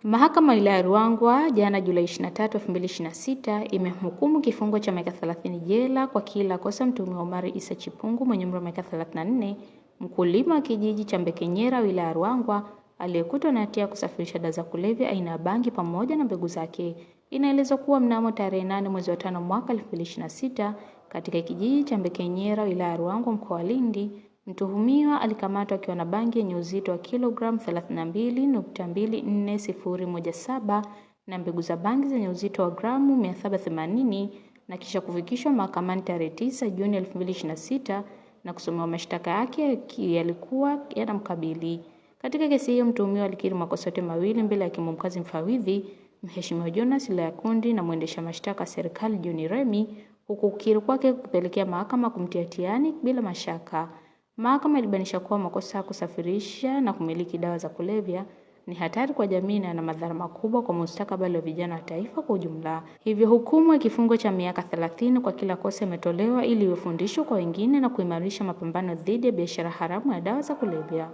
Mahakama ya wilaya ya Ruangwa jana Julai 23, 2026 imemhukumu kifungo cha miaka 30 jela kwa kila kosa mtuhumiwa Omari Isa Chipungu mwenye umri wa miaka 34, mkulima wa kijiji cha Mbekenyera wilaya ya Ruangwa aliyekutwa na hatia ya kusafirisha dawa za kulevya aina ya bangi pamoja na mbegu zake. Inaelezwa kuwa mnamo tarehe 8 mwezi wa 5 mwaka 2026 katika kijiji cha Mbekenyera wilaya ya Ruangwa mkoa wa Lindi, mtuhumiwa alikamatwa akiwa na bangi yenye uzito wa kilogramu 32.24017 na mbegu za bangi zenye uzito wa gramu 780 na kisha kufikishwa mahakamani tarehe 9 Juni 2026 na kusomewa mashtaka yake yalikuwa yanamkabili. Katika kesi hiyo mtuhumiwa alikiri makosa yote mawili mbele ya hakimu mkazi mfawidhi Mheshimiwa Jonas Layakundi na mwendesha mashtaka serikali John Remi, huku kukiri kwake kupelekea mahakama kumtia hatiani bila mashaka. Mahakama ilibainisha kuwa makosa ya kusafirisha na kumiliki dawa za kulevya ni hatari kwa jamii na yana madhara makubwa kwa mustakabali wa vijana wa taifa kwa ujumla. Hivyo hukumu ya kifungo cha miaka 30 kwa kila kosa imetolewa ili iwe fundisho kwa wengine na kuimarisha mapambano dhidi ya biashara haramu ya dawa za kulevya.